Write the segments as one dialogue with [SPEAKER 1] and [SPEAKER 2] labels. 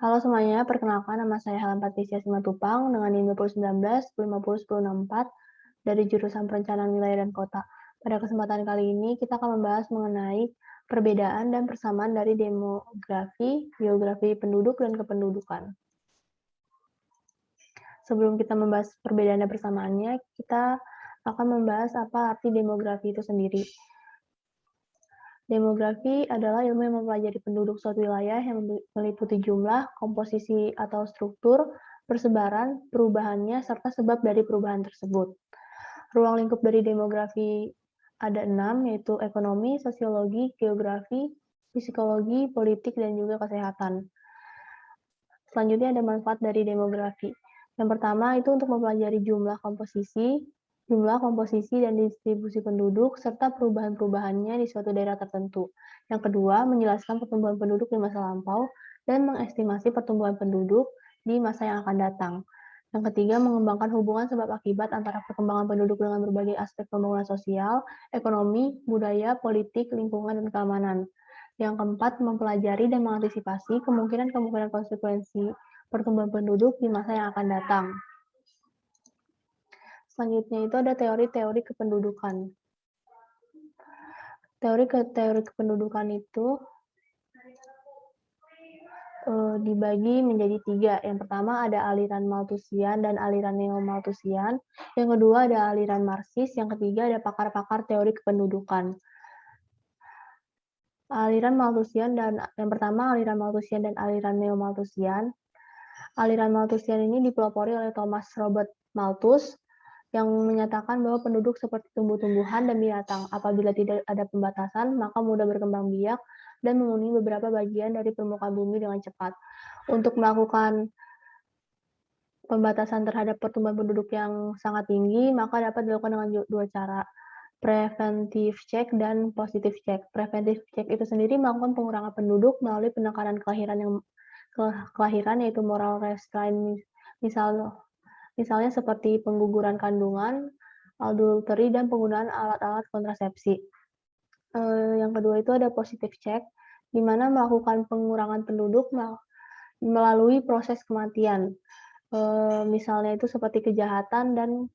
[SPEAKER 1] Halo semuanya, perkenalkan nama saya Helen Patricia Simatupang dengan NIM 2019-1050-1064 dari jurusan Perencanaan Wilayah dan Kota. Pada kesempatan kali ini kita akan membahas mengenai perbedaan dan persamaan dari demografi, geografi penduduk, dan kependudukan. Sebelum kita membahas perbedaan dan persamaannya, kita akan membahas apa arti demografi itu sendiri. Demografi adalah ilmu yang mempelajari penduduk suatu wilayah yang meliputi jumlah, komposisi atau struktur, persebaran, perubahannya, serta sebab dari perubahan tersebut. Ruang lingkup dari demografi ada 6, yaitu ekonomi, sosiologi, geografi, psikologi, politik, dan juga kesehatan. Selanjutnya ada manfaat dari demografi. Yang pertama itu untuk mempelajari jumlah komposisi dan distribusi penduduk, serta perubahan-perubahannya di suatu daerah tertentu. Yang kedua, menjelaskan pertumbuhan penduduk di masa lampau dan mengestimasi pertumbuhan penduduk di masa yang akan datang. Yang ketiga, mengembangkan hubungan sebab akibat antara perkembangan penduduk dengan berbagai aspek pembangunan sosial, ekonomi, budaya, politik, lingkungan, dan keamanan. Yang keempat, mempelajari dan mengantisipasi kemungkinan-kemungkinan konsekuensi pertumbuhan penduduk di masa yang akan datang. Selanjutnya itu ada teori-teori kependudukan. Teori kependudukan itu dibagi menjadi 3. Yang pertama ada aliran Malthusian dan aliran neo-Malthusian. Yang kedua ada aliran Marxis. Yang ketiga ada pakar-pakar teori kependudukan. Aliran Malthusian dan yang pertama aliran Malthusian dan aliran neo-Malthusian. Aliran Malthusian ini dipelopori oleh Thomas Robert Malthus yang menyatakan bahwa penduduk seperti tumbuh-tumbuhan dan binatang. Apabila tidak ada pembatasan, maka mudah berkembang biak dan memenuhi beberapa bagian dari permukaan bumi dengan cepat. Untuk melakukan pembatasan terhadap pertumbuhan penduduk yang sangat tinggi, maka dapat dilakukan dengan dua cara, preventive check dan positive check. Preventive check itu sendiri melakukan pengurangan penduduk melalui penekanan kelahiran yaitu moral restraint, misalnya seperti pengguguran kandungan, adultery, dan penggunaan alat-alat kontrasepsi. Yang kedua itu ada positive check, di mana melakukan pengurangan penduduk melalui proses kematian. Misalnya itu seperti kejahatan dan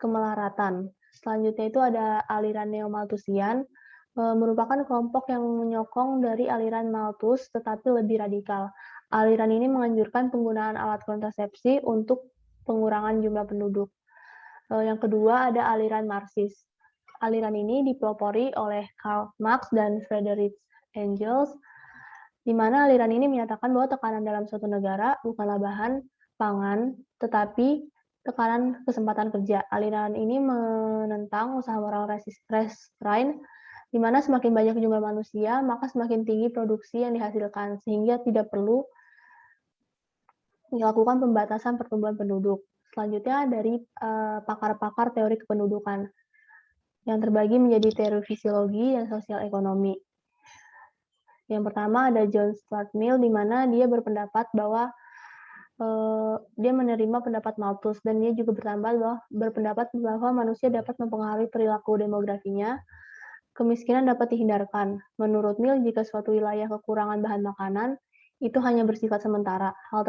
[SPEAKER 1] kemelaratan. Selanjutnya itu ada aliran neo-Malthusian, merupakan kelompok yang menyokong dari aliran Malthus tetapi lebih radikal. Aliran ini menganjurkan penggunaan alat kontrasepsi untuk pengurangan jumlah penduduk. Yang kedua ada aliran Marxis. Aliran ini dipelopori oleh Karl Marx dan Friedrich Engels, di mana aliran ini menyatakan bahwa tekanan dalam suatu negara bukanlah bahan pangan, tetapi tekanan kesempatan kerja. Aliran ini menentang usaha moral restraint, di mana semakin banyak jumlah manusia, maka semakin tinggi produksi yang dihasilkan, sehingga tidak perlu dilakukan pembatasan pertumbuhan penduduk. Selanjutnya dari pakar-pakar teori kependudukan yang terbagi menjadi teori fisiologi dan sosial ekonomi. Yang pertama ada John Stuart Mill, di mana dia berpendapat bahwa dia menerima pendapat Malthus, dan dia juga berpendapat bahwa manusia dapat mempengaruhi perilaku demografinya. Kemiskinan dapat dihindarkan. Menurut Mill, jika suatu wilayah kekurangan bahan makanan, itu hanya bersifat sementara. Hal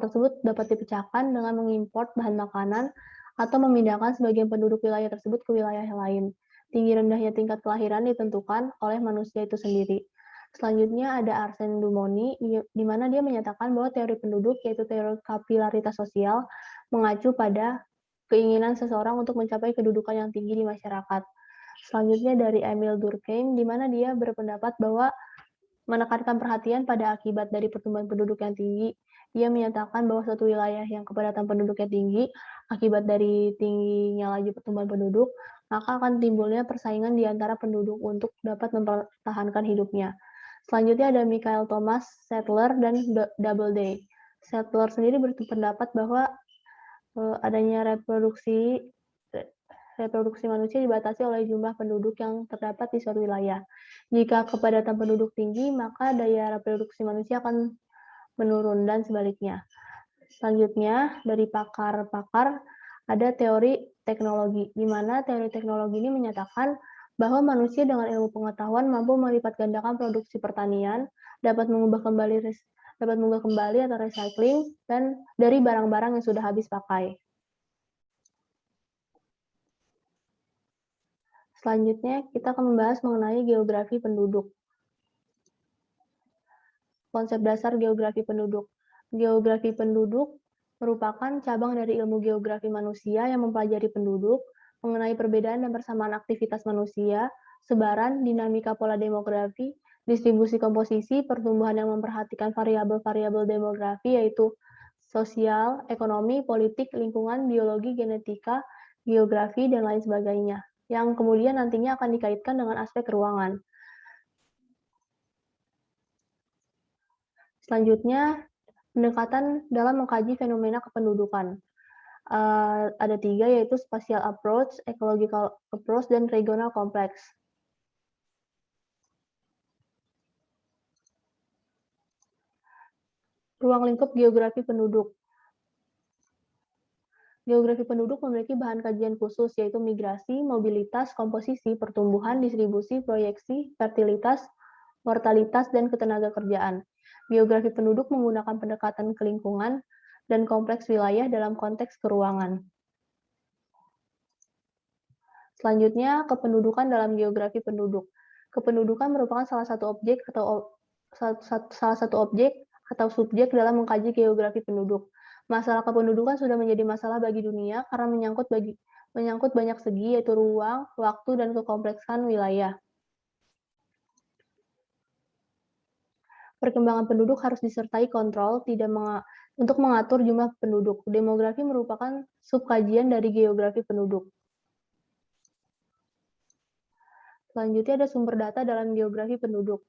[SPEAKER 1] tersebut dapat dipecahkan dengan mengimpor bahan makanan atau memindahkan sebagian penduduk wilayah tersebut ke wilayah lain. Tinggi rendahnya tingkat kelahiran ditentukan oleh manusia itu sendiri. Selanjutnya ada Arsène Dumont, di mana dia menyatakan bahwa teori penduduk, yaitu teori kapilaritas sosial, mengacu pada keinginan seseorang untuk mencapai kedudukan yang tinggi di masyarakat. Selanjutnya dari Emile Durkheim, di mana dia berpendapat bahwa menekankan perhatian pada akibat dari pertumbuhan penduduk yang tinggi. Dia menyatakan bahwa suatu wilayah yang kepadatan penduduknya tinggi, akibat dari tingginya laju pertumbuhan penduduk, maka akan timbulnya persaingan di antara penduduk untuk dapat mempertahankan hidupnya. Selanjutnya ada Michael Thomas Settler dan Doubleday. Settler sendiri berpendapat bahwa adanya reproduksi manusia dibatasi oleh jumlah penduduk yang terdapat di suatu wilayah. Jika kepadatan penduduk tinggi, maka daya reproduksi manusia akan menurun dan sebaliknya. Selanjutnya, dari pakar-pakar ada teori teknologi, di mana teori teknologi ini menyatakan bahwa manusia dengan ilmu pengetahuan mampu melipat gandakan produksi pertanian, dapat mengubah kembali dapat mengunggah kembali atau recycling, dan dari barang-barang yang sudah habis pakai. Selanjutnya, kita akan membahas mengenai geografi penduduk. Konsep dasar geografi penduduk. Geografi penduduk merupakan cabang dari ilmu geografi manusia yang mempelajari penduduk, mengenai perbedaan dan persamaan aktivitas manusia, sebaran, dinamika pola demografi, distribusi komposisi, pertumbuhan yang memperhatikan variabel-variabel demografi yaitu sosial, ekonomi, politik, lingkungan, biologi, genetika, geografi, dan lain sebagainya, yang kemudian nantinya akan dikaitkan dengan aspek ruangan. Selanjutnya, pendekatan dalam mengkaji fenomena kependudukan. Ada 3, yaitu spatial approach, ecological approach, dan regional complex. Ruang lingkup geografi penduduk. Geografi penduduk memiliki bahan kajian khusus, yaitu migrasi, mobilitas, komposisi, pertumbuhan, distribusi, proyeksi, fertilitas, mortalitas, dan ketenagakerjaan. Geografi penduduk menggunakan pendekatan ke lingkungan dan kompleks wilayah dalam konteks keruangan. Selanjutnya, kependudukan dalam geografi penduduk. Kependudukan merupakan salah satu objek atau subjek dalam mengkaji geografi penduduk. Masalah kependudukan sudah menjadi masalah bagi dunia karena menyangkut banyak segi, yaitu ruang, waktu, dan kekompleksan wilayah. Perkembangan penduduk harus disertai kontrol untuk mengatur jumlah penduduk. Demografi merupakan subkajian dari geografi penduduk. Selanjutnya ada sumber data dalam geografi penduduk,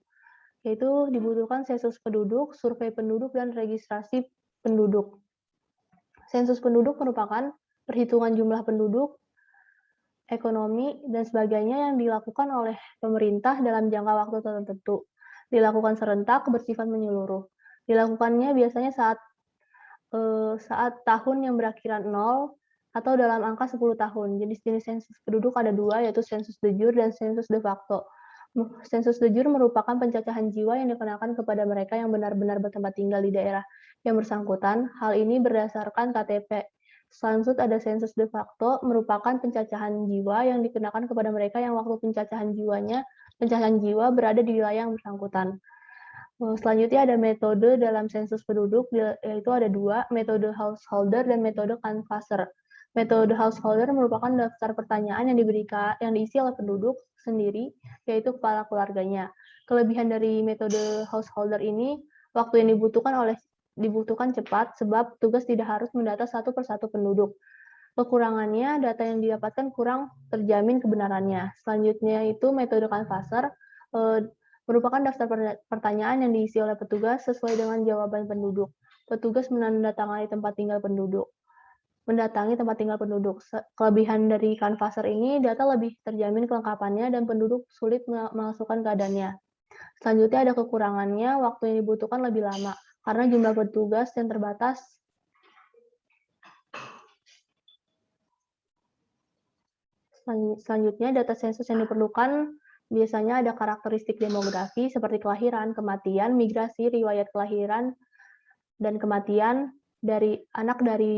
[SPEAKER 1] yaitu dibutuhkan sensus penduduk, survei penduduk, dan registrasi penduduk. Sensus penduduk merupakan perhitungan jumlah penduduk, ekonomi, dan sebagainya yang dilakukan oleh pemerintah dalam jangka waktu tertentu. Dilakukan serentak, bersifat menyeluruh. Dilakukannya biasanya saat tahun yang berakhiran 0 atau dalam angka 10 tahun. Jenis-jenis sensus penduduk ada 2, yaitu sensus de jure dan sensus de facto. Sensus de jure merupakan pencacahan jiwa yang dikenakan kepada mereka yang benar-benar bertempat tinggal di daerah yang bersangkutan. Hal ini berdasarkan KTP. Selanjutnya ada sensus de facto, merupakan pencacahan jiwa yang dikenakan kepada mereka yang waktu pencacahan jiwa berada di wilayah yang bersangkutan. Selanjutnya ada metode dalam sensus penduduk, yaitu ada 2, metode householder dan metode canvasser. Metode householder merupakan daftar pertanyaan yang diisi oleh penduduk sendiri, yaitu kepala keluarganya. Kelebihan dari metode householder ini, waktu yang dibutuhkan cepat, sebab tugas tidak harus mendata satu persatu penduduk. Kekurangannya, data yang didapatkan kurang terjamin kebenarannya. Selanjutnya itu metode canvasser, merupakan daftar pertanyaan yang diisi oleh petugas sesuai dengan jawaban penduduk. Petugas menandatangani mendatangi tempat tinggal penduduk. Kelebihan dari canvasser ini, data lebih terjamin kelengkapannya dan penduduk sulit memasukkan keadaannya. Selanjutnya ada kekurangannya, waktu yang dibutuhkan lebih lama karena jumlah petugas yang terbatas. Selanjutnya, data sensus yang diperlukan biasanya ada karakteristik demografi seperti kelahiran, kematian, migrasi, riwayat kelahiran, dan kematian dari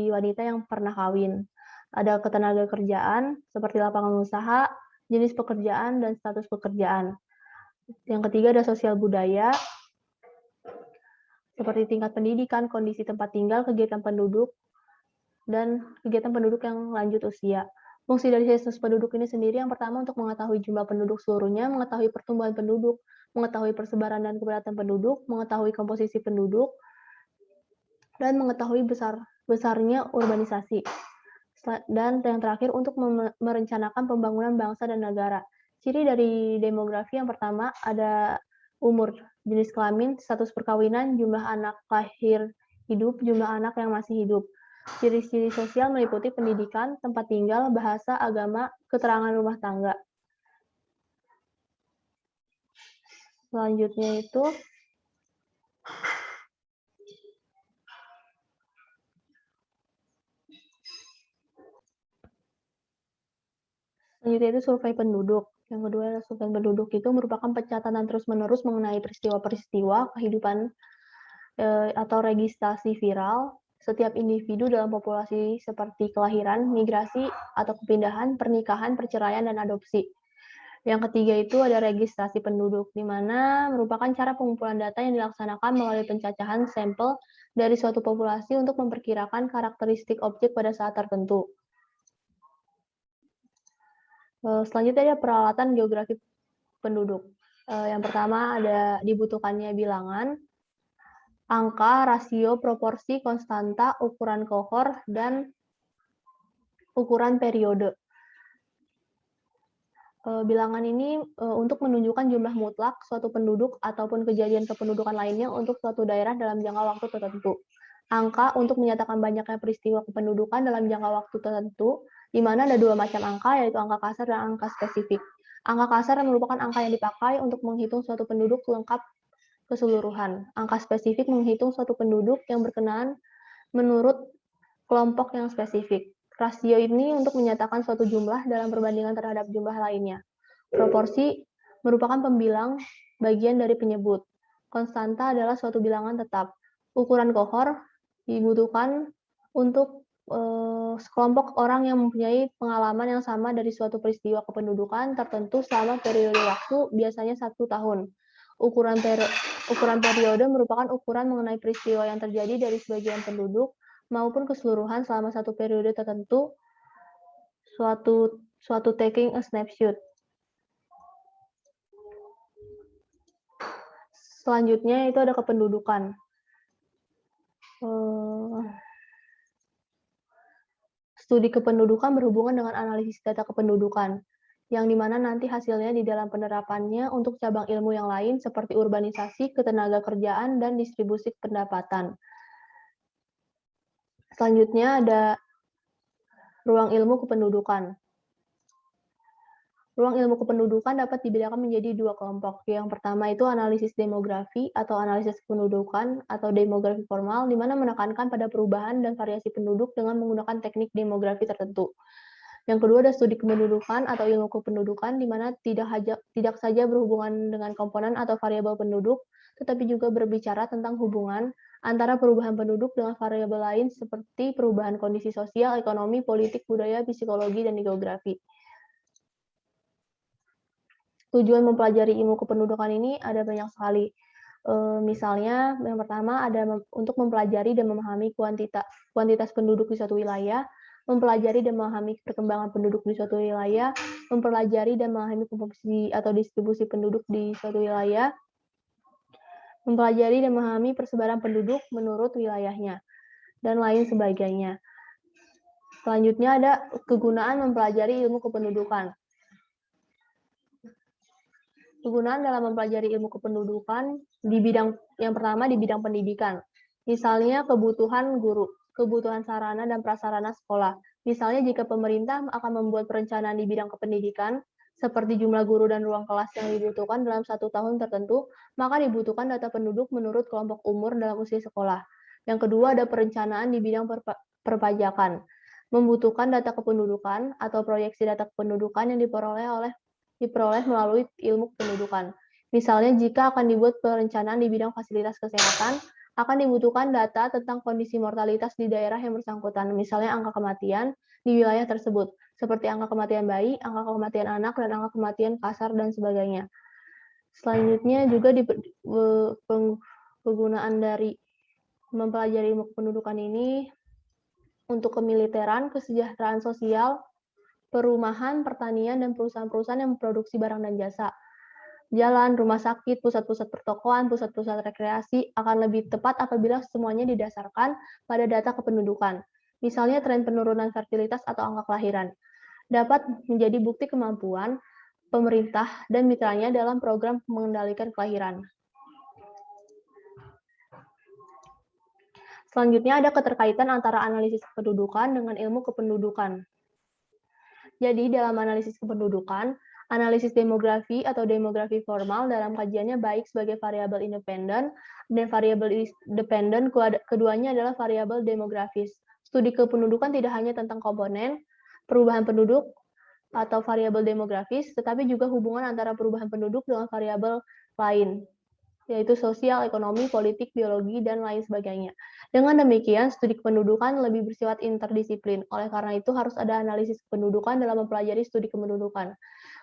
[SPEAKER 1] wanita yang pernah kawin. Ada ketenagakerjaan seperti lapangan usaha, jenis pekerjaan, dan status pekerjaan. Yang ketiga ada sosial budaya, seperti tingkat pendidikan, kondisi tempat tinggal, kegiatan penduduk, dan kegiatan penduduk yang lanjut usia. Fungsi dari sensus penduduk ini sendiri yang pertama untuk mengetahui jumlah penduduk seluruhnya, mengetahui pertumbuhan penduduk, mengetahui persebaran dan keberatan penduduk, mengetahui komposisi penduduk, dan mengetahui besarnya urbanisasi. Dan yang terakhir untuk merencanakan pembangunan bangsa dan negara. Ciri dari demografi yang pertama ada umur, jenis kelamin, status perkawinan, jumlah anak lahir hidup, jumlah anak yang masih hidup. Ciri-ciri sosial meliputi pendidikan, tempat tinggal, bahasa, agama, keterangan rumah tangga. Selanjutnya itu survei penduduk. Yang kedua, survei penduduk itu merupakan pencatatan terus-menerus mengenai peristiwa-peristiwa kehidupan atau registrasi viral setiap individu dalam populasi seperti kelahiran, migrasi, atau kepindahan, pernikahan, perceraian, dan adopsi. Yang ketiga itu ada registrasi penduduk, di mana merupakan cara pengumpulan data yang dilaksanakan melalui pencacahan sampel dari suatu populasi untuk memperkirakan karakteristik objek pada saat tertentu. Selanjutnya ada peralatan geografi penduduk. Yang pertama ada dibutuhkannya bilangan, angka, rasio, proporsi, konstanta, ukuran kohor, dan ukuran periode. Bilangan ini untuk menunjukkan jumlah mutlak suatu penduduk ataupun kejadian kependudukan lainnya untuk suatu daerah dalam jangka waktu tertentu. Angka untuk menyatakan banyaknya peristiwa kependudukan dalam jangka waktu tertentu, di mana ada dua macam angka, yaitu angka kasar dan angka spesifik. Angka kasar merupakan angka yang dipakai untuk menghitung suatu penduduk lengkap keseluruhan. Angka spesifik menghitung suatu penduduk yang berkenaan menurut kelompok yang spesifik. Rasio ini untuk menyatakan suatu jumlah dalam perbandingan terhadap jumlah lainnya. Proporsi merupakan pembilang bagian dari penyebut. Konstanta adalah suatu bilangan tetap. Ukuran kohor dibutuhkan untuk sekelompok orang yang mempunyai pengalaman yang sama dari suatu peristiwa kependudukan tertentu selama periode waktu biasanya 1 tahun. Ukuran periode merupakan ukuran mengenai peristiwa yang terjadi dari sebagian penduduk maupun keseluruhan selama satu periode tertentu, suatu taking a snapshot. Selanjutnya itu ada kependudukan. Studi kependudukan berhubungan dengan analisis data kependudukan, yang dimana nanti hasilnya di dalam penerapannya untuk cabang ilmu yang lain seperti urbanisasi, ketenaga kerjaan, dan distribusi pendapatan. Selanjutnya ada ruang ilmu kependudukan. Ruang ilmu kependudukan dapat dibedakan menjadi dua kelompok. Yang pertama itu analisis demografi atau analisis kependudukan atau demografi formal, di mana menekankan pada perubahan dan variasi penduduk dengan menggunakan teknik demografi tertentu. Yang kedua ada studi kependudukan atau ilmu kependudukan, di mana tidak saja berhubungan dengan komponen atau variabel penduduk, tetapi juga berbicara tentang hubungan antara perubahan penduduk dengan variabel lain seperti perubahan kondisi sosial, ekonomi, politik, budaya, psikologi, dan geografi. Tujuan mempelajari ilmu kependudukan ini ada banyak sekali. Misalnya, yang pertama ada untuk mempelajari dan memahami kuantitas penduduk di suatu wilayah, mempelajari dan memahami perkembangan penduduk di suatu wilayah, mempelajari dan memahami komposisi atau distribusi penduduk di suatu wilayah, mempelajari dan memahami persebaran penduduk menurut wilayahnya, dan lain sebagainya. Selanjutnya ada kegunaan mempelajari ilmu kependudukan. Kegunaan dalam mempelajari ilmu kependudukan di bidang yang pertama di bidang pendidikan. Misalnya kebutuhan guru, kebutuhan sarana dan prasarana sekolah. Misalnya jika pemerintah akan membuat perencanaan di bidang kependidikan, seperti jumlah guru dan ruang kelas yang dibutuhkan dalam 1 tahun tertentu, maka dibutuhkan data penduduk menurut kelompok umur dalam usia sekolah. Yang kedua ada perencanaan di bidang perpajakan. Membutuhkan data kependudukan atau proyeksi data kependudukan yang diperoleh melalui ilmu kependudukan. Misalnya, jika akan dibuat perencanaan di bidang fasilitas kesehatan, akan dibutuhkan data tentang kondisi mortalitas di daerah yang bersangkutan, misalnya angka kematian di wilayah tersebut, seperti angka kematian bayi, angka kematian anak, dan angka kematian kasar, dan sebagainya. Selanjutnya juga penggunaan dari mempelajari ilmu kependudukan ini untuk kemiliteran, kesejahteraan sosial, perumahan, pertanian, dan perusahaan-perusahaan yang memproduksi barang dan jasa. Jalan, rumah sakit, pusat-pusat pertokoan, pusat-pusat rekreasi akan lebih tepat apabila semuanya didasarkan pada data kependudukan. Misalnya tren penurunan fertilitas atau angka kelahiran dapat menjadi bukti kemampuan pemerintah dan mitranya dalam program mengendalikan kelahiran. Selanjutnya ada keterkaitan antara analisis kependudukan dengan ilmu kependudukan. Jadi dalam analisis kependudukan, analisis demografi atau demografi formal dalam kajiannya baik sebagai variabel independen dan variabel dependen, keduanya adalah variabel demografis. Studi kependudukan tidak hanya tentang komponen perubahan penduduk atau variabel demografis, tetapi juga hubungan antara perubahan penduduk dengan variabel lain. yaitu sosial, ekonomi, politik, biologi, dan lain sebagainya. Dengan demikian, studi kependudukan lebih bersifat interdisiplin. Oleh karena itu, harus ada analisis kependudukan dalam mempelajari studi kependudukan.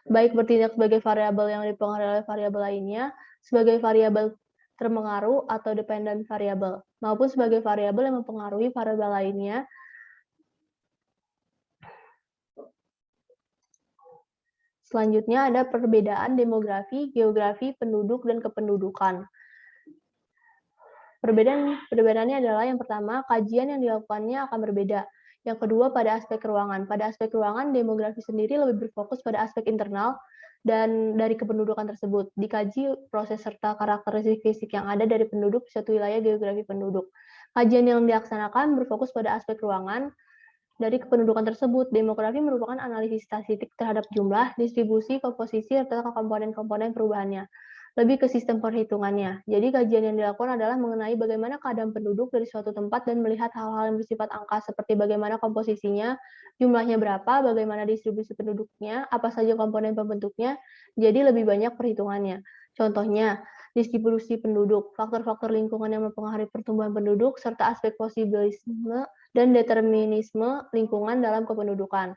[SPEAKER 1] Baik bertindak sebagai variabel yang dipengaruhi oleh variabel lainnya, sebagai variabel terpengaruh atau dependent variabel, maupun sebagai variabel yang mempengaruhi variabel lainnya. Selanjutnya ada perbedaan demografi, geografi, penduduk, dan kependudukan. Perbedaannya adalah yang pertama, kajian yang dilakukannya akan berbeda. Yang kedua, pada aspek ruangan. Pada aspek ruangan, demografi sendiri lebih berfokus pada aspek internal dan dari kependudukan tersebut. Dikaji proses serta karakteristik fisik yang ada dari penduduk suatu wilayah geografi penduduk. Kajian yang dilaksanakan berfokus pada aspek ruangan dari kependudukan tersebut. Demografi merupakan analisis statistik terhadap jumlah, distribusi, komposisi, serta komponen-komponen perubahannya. Lebih ke sistem perhitungannya. Jadi kajian yang dilakukan adalah mengenai bagaimana keadaan penduduk dari suatu tempat dan melihat hal-hal yang bersifat angka seperti bagaimana komposisinya, jumlahnya berapa, bagaimana distribusi penduduknya, apa saja komponen pembentuknya, jadi lebih banyak perhitungannya. Contohnya, distribusi penduduk, faktor-faktor lingkungan yang mempengaruhi pertumbuhan penduduk, serta aspek posibilisme dan determinisme lingkungan dalam kependudukan.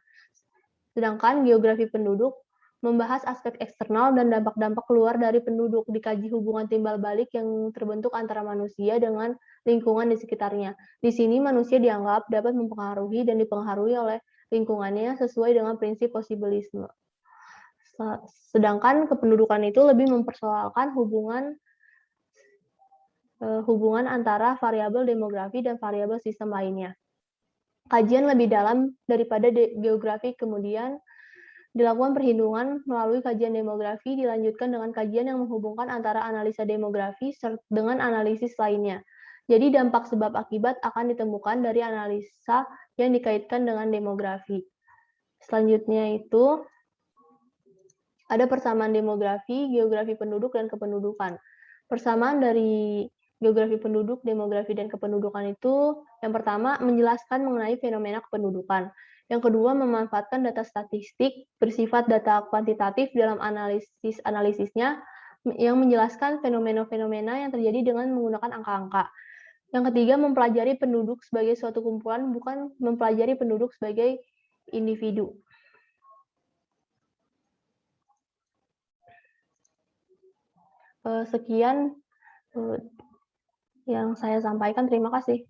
[SPEAKER 1] Sedangkan geografi penduduk membahas aspek eksternal dan dampak-dampak keluar dari penduduk, dikaji hubungan timbal balik yang terbentuk antara manusia dengan lingkungan di sekitarnya. Di sini manusia dianggap dapat mempengaruhi dan dipengaruhi oleh lingkungannya sesuai dengan prinsip posibilisme. Sedangkan kependudukan itu lebih mempersoalkan hubungan antara variabel demografi dan variabel sistem lainnya. Kajian lebih dalam daripada geografi kemudian dilakukan perhitungan melalui kajian demografi dilanjutkan dengan kajian yang menghubungkan antara analisa demografi dengan analisis lainnya. Jadi dampak sebab akibat akan ditemukan dari analisa yang dikaitkan dengan demografi. Selanjutnya itu ada persamaan demografi, geografi penduduk, dan kependudukan. Persamaan dari geografi penduduk, demografi, dan kependudukan itu yang pertama menjelaskan mengenai fenomena kependudukan. Yang kedua, memanfaatkan data statistik bersifat data kuantitatif dalam analisisnya yang menjelaskan fenomena-fenomena yang terjadi dengan menggunakan angka-angka. Yang ketiga, mempelajari penduduk sebagai suatu kumpulan, bukan mempelajari penduduk sebagai individu. Sekian yang saya sampaikan. Terima kasih.